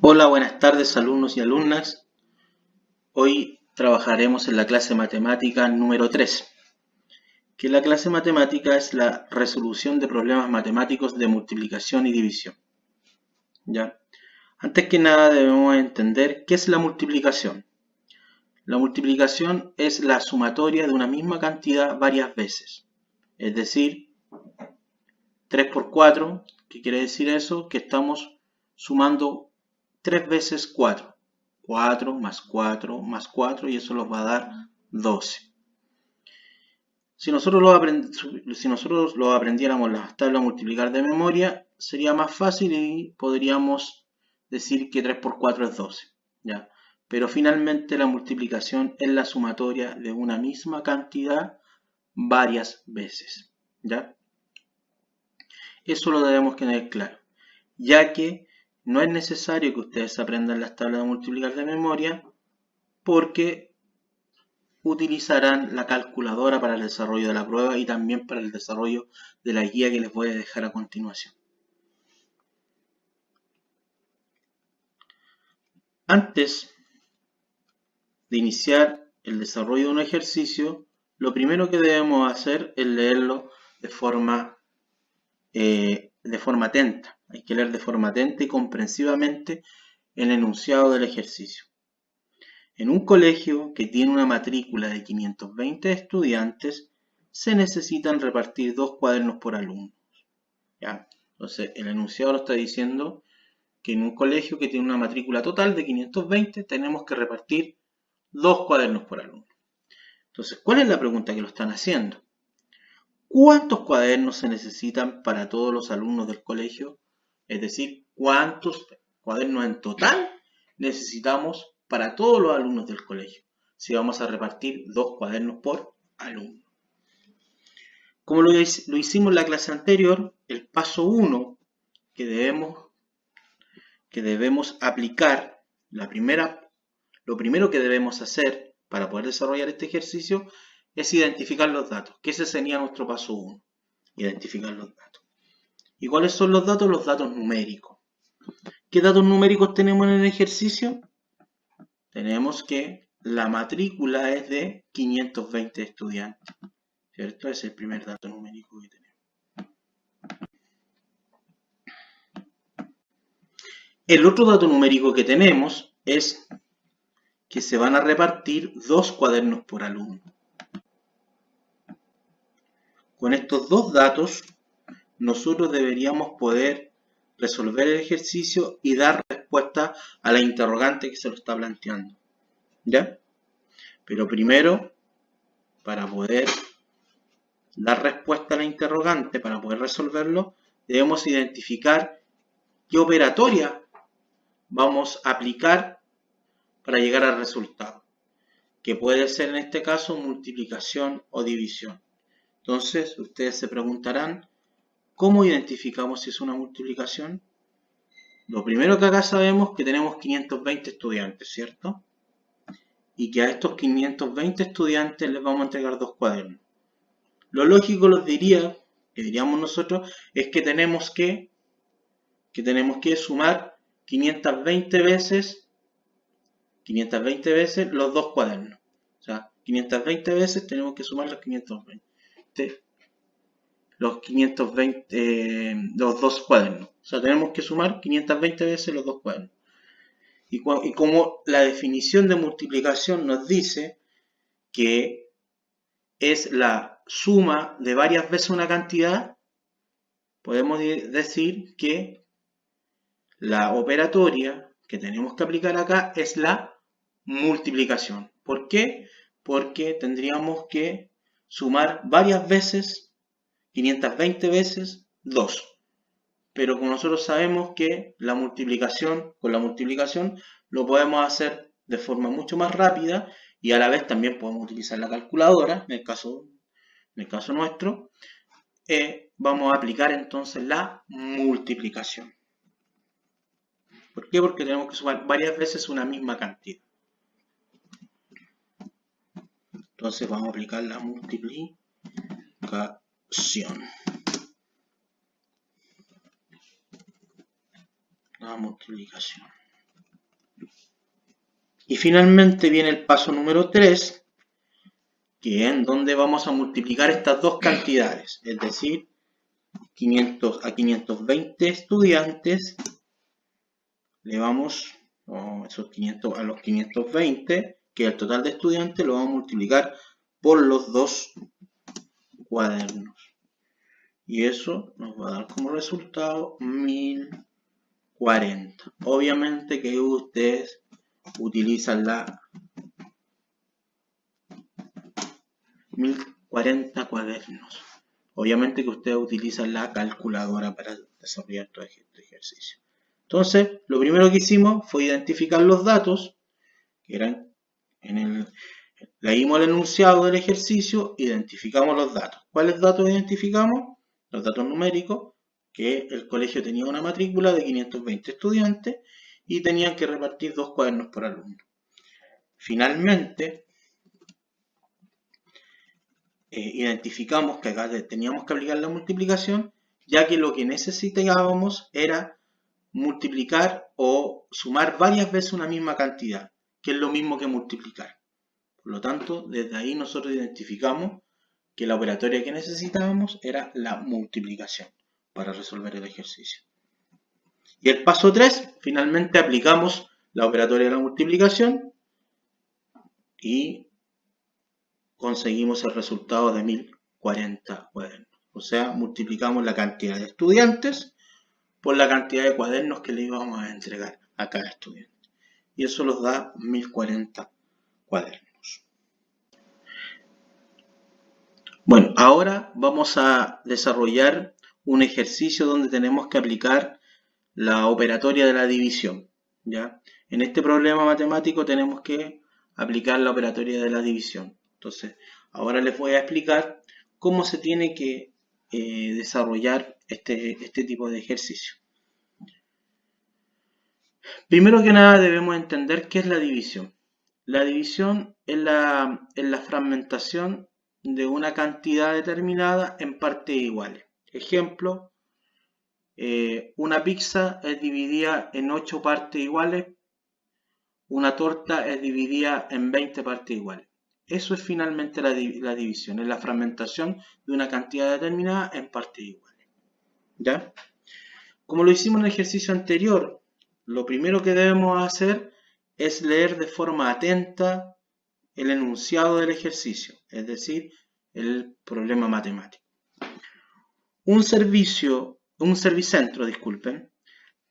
Hola, buenas tardes alumnos y alumnas. Hoy trabajaremos en la clase matemática número 3, que la clase matemática es la resolución de problemas matemáticos de multiplicación y división. ¿Ya? Antes que nada debemos entender qué es la multiplicación. La multiplicación es la sumatoria de una misma cantidad varias veces. Es decir, 3 por 4, ¿qué quiere decir eso? Que estamos sumando 3 veces 4. 4 más 4 más 4 y eso nos va a dar 12. Si nosotros lo aprendiéramos las tablas multiplicar de memoria, sería más fácil y podríamos decir que 3 por 4 es 12. ¿Ya? Pero finalmente la multiplicación es la sumatoria de una misma cantidad varias veces. ¿Ya? Eso lo debemos tener claro, ya que no es necesario que ustedes aprendan las tablas de multiplicar de memoria porque utilizarán la calculadora para el desarrollo de la prueba y también para el desarrollo de la guía que les voy a dejar a continuación. Antes de iniciar el desarrollo de un ejercicio, lo primero que debemos hacer es leerlo de forma atenta. Hay que leer de forma atenta y comprensivamente el enunciado del ejercicio. En un colegio que tiene una matrícula de 520 estudiantes, se necesitan repartir 2 cuadernos por alumno. ¿Ya? Entonces, el enunciado lo está diciendo que en un colegio que tiene una matrícula total de 520, tenemos que repartir 2 cuadernos por alumno. Entonces, ¿cuál es la pregunta que lo están haciendo? ¿Cuántos cuadernos se necesitan para todos los alumnos del colegio? Es decir, ¿cuántos cuadernos en total necesitamos para todos los alumnos del colegio? Si vamos a repartir 2 cuadernos por alumno. Como lo hicimos en la clase anterior, el paso 1 que debemos aplicar, lo primero que debemos hacer para poder desarrollar este ejercicio es identificar los datos, que ese sería nuestro paso 1, identificar los datos. ¿Y cuáles son los datos? Los datos numéricos. ¿Qué datos numéricos tenemos en el ejercicio? Tenemos que la matrícula es de 520 estudiantes, ¿cierto? Ese es el primer dato numérico que tenemos. El otro dato numérico que tenemos es que se van a repartir 2 cuadernos por alumno. Con estos dos datos, nosotros deberíamos poder resolver el ejercicio y dar respuesta a la interrogante que se lo está planteando. ¿Ya? Pero primero, para poder dar respuesta a la interrogante, para poder resolverlo, debemos identificar qué operatoria vamos a aplicar para llegar al resultado, que puede ser en este caso multiplicación o división. Entonces, ustedes se preguntarán, ¿cómo identificamos si es una multiplicación? Lo primero que acá sabemos es que tenemos 520 estudiantes, ¿cierto? Y que a estos 520 estudiantes les vamos a entregar 2 cuadernos. Lo lógico que diríamos nosotros, es que tenemos que sumar 520 veces los 2 cuadernos. O sea, 520 veces tenemos que sumar los 520. Los 2 cuadernos. O sea, tenemos que sumar 520 veces los 2 cuadernos. Y como la definición de multiplicación nos dice que es la suma de varias veces una cantidad, podemos decir que la operatoria que tenemos que aplicar acá es la multiplicación. ¿Por qué? Porque tendríamos que sumar varias veces, 520 veces 2. Pero como nosotros sabemos que con la multiplicación lo podemos hacer de forma mucho más rápida y a la vez también podemos utilizar la calculadora, en el caso nuestro, vamos a aplicar entonces la multiplicación. ¿Por qué? Porque tenemos que sumar varias veces una misma cantidad. Entonces vamos a aplicar la multiplicación. la multiplicación. Y finalmente viene el paso número 3, que es en donde vamos a multiplicar estas dos cantidades, es decir, 500 a 520 estudiantes, le vamos, esos 500 a los 520, que es el total de estudiantes, lo vamos a multiplicar por los dos cuadernos. Y eso nos va a dar como resultado 1040. Obviamente que ustedes utilizan la 1040 cuadernos. Obviamente que ustedes utilizan la calculadora para desarrollar todo este ejercicio. Entonces, lo primero que hicimos fue identificar los datos, que eran leímos el enunciado del ejercicio, identificamos los datos. ¿Cuáles datos identificamos? Los datos numéricos, que el colegio tenía una matrícula de 520 estudiantes y tenían que repartir 2 cuadernos por alumno. Finalmente, identificamos que acá teníamos que aplicar la multiplicación, ya que lo que necesitábamos era multiplicar o sumar varias veces una misma cantidad, que es lo mismo que multiplicar. Por lo tanto, desde ahí nosotros identificamos que la operatoria que necesitábamos era la multiplicación para resolver el ejercicio. Y el paso 3, finalmente aplicamos la operatoria de la multiplicación y conseguimos el resultado de 1040 cuadernos. O sea, multiplicamos la cantidad de estudiantes por la cantidad de cuadernos que le íbamos a entregar a cada estudiante. Y eso nos da 1040 cuadernos. Bueno, ahora vamos a desarrollar un ejercicio donde tenemos que aplicar la operatoria de la división, ¿ya? En este problema matemático tenemos que aplicar la operatoria de la división. Entonces, ahora les voy a explicar cómo se tiene que desarrollar este tipo de ejercicio. Primero que nada debemos entender qué es la división. La división es la fragmentación de una cantidad determinada en partes iguales. Ejemplo, una pizza es dividida en 8 partes iguales, una torta es dividida en 20 partes iguales. Eso es finalmente la división, es la fragmentación de una cantidad determinada en partes iguales. ¿Ya? Como lo hicimos en el ejercicio anterior, lo primero que debemos hacer es leer de forma atenta el enunciado del ejercicio, es decir, el problema matemático. Un servicentro,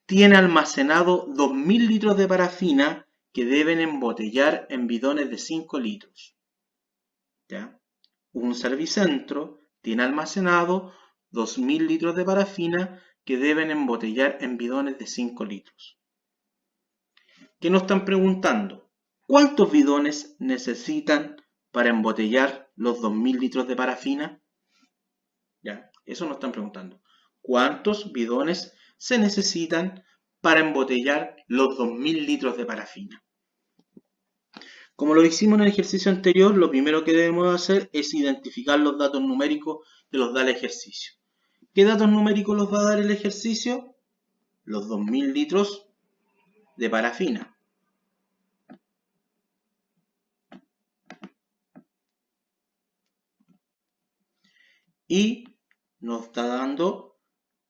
tiene almacenado 2000 litros de parafina que deben embotellar en bidones de 5 litros. ¿Ya? Un servicentro tiene almacenado 2000 litros de parafina que deben embotellar en bidones de 5 litros. ¿Qué nos están preguntando? ¿Cuántos bidones necesitan para embotellar los 2000 litros de parafina? ¿Ya? Eso nos están preguntando. ¿Cuántos bidones se necesitan para embotellar los 2000 litros de parafina? Como lo hicimos en el ejercicio anterior, lo primero que debemos hacer es identificar los datos numéricos que nos da el ejercicio. ¿Qué datos numéricos nos va a dar el ejercicio? Los 2000 litros de parafina. Y nos está dando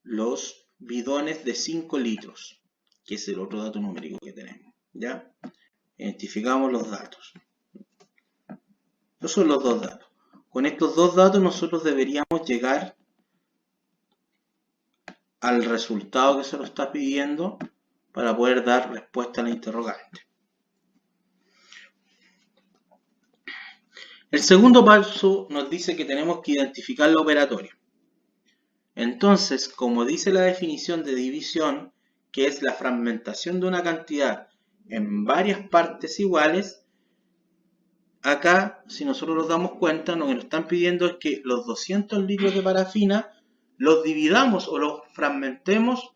los bidones de 5 litros, que es el otro dato numérico que tenemos. ¿Ya? Identificamos los datos. Estos son los dos datos. Con estos dos datos nosotros deberíamos llegar al resultado que se nos está pidiendo para poder dar respuesta a la interrogante. El segundo paso nos dice que tenemos que identificar la operatoria. Entonces, como dice la definición de división, que es la fragmentación de una cantidad en varias partes iguales, acá, si nosotros nos damos cuenta, lo que nos están pidiendo es que los 200 litros de parafina los dividamos o los fragmentemos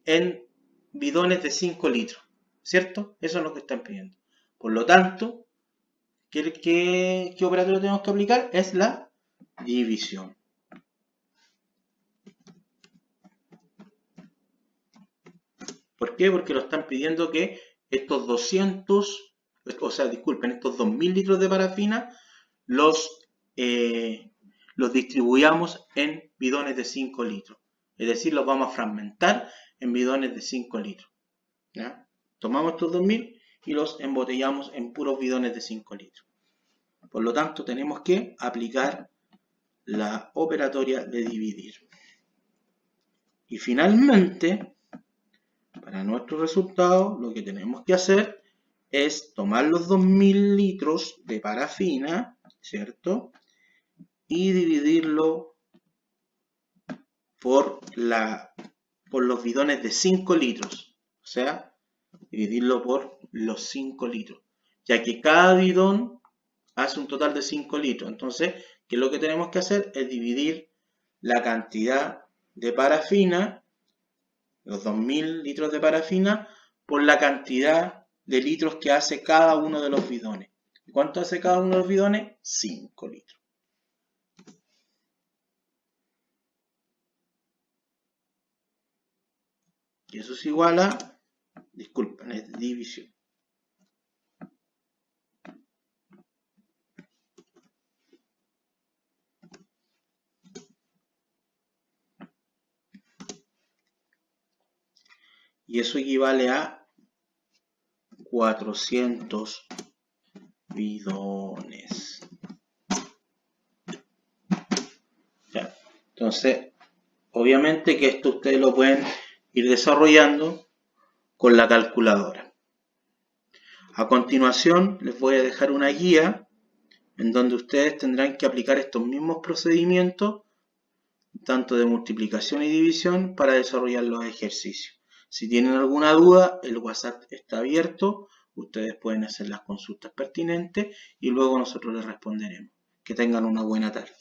en bidones de 5 litros, ¿cierto? Eso es lo que están pidiendo. Por lo tanto, ¿qué operatoria tenemos que aplicar? Es la división. ¿Por qué? Porque lo están pidiendo que estos 2000 litros de parafina los distribuyamos en bidones de 5 litros. Es decir, los vamos a fragmentar en bidones de 5 litros. ¿Ya? Tomamos estos 2000 y los embotellamos en puros bidones de 5 litros. Por lo tanto, tenemos que aplicar la operatoria de dividir. Y finalmente, para nuestro resultado, lo que tenemos que hacer es tomar los 2000 litros de parafina, ¿cierto? Y dividirlo por los bidones de 5 litros. O sea, dividirlo por los 5 litros. Ya que cada bidón hace un total de 5 litros. Entonces, ¿qué es lo que tenemos que hacer? Es dividir la cantidad de parafina, los 2000 litros de parafina, por la cantidad de litros que hace cada uno de los bidones. ¿Cuánto hace cada uno de los bidones? 5 litros. Y eso es igual a, disculpen, es división. Y eso equivale a 400 bidones. Ya. Entonces, obviamente que esto ustedes lo pueden ir desarrollando con la calculadora. A continuación, les voy a dejar una guía en donde ustedes tendrán que aplicar estos mismos procedimientos, tanto de multiplicación y división, para desarrollar los ejercicios. Si tienen alguna duda, el WhatsApp está abierto, ustedes pueden hacer las consultas pertinentes y luego nosotros les responderemos. Que tengan una buena tarde.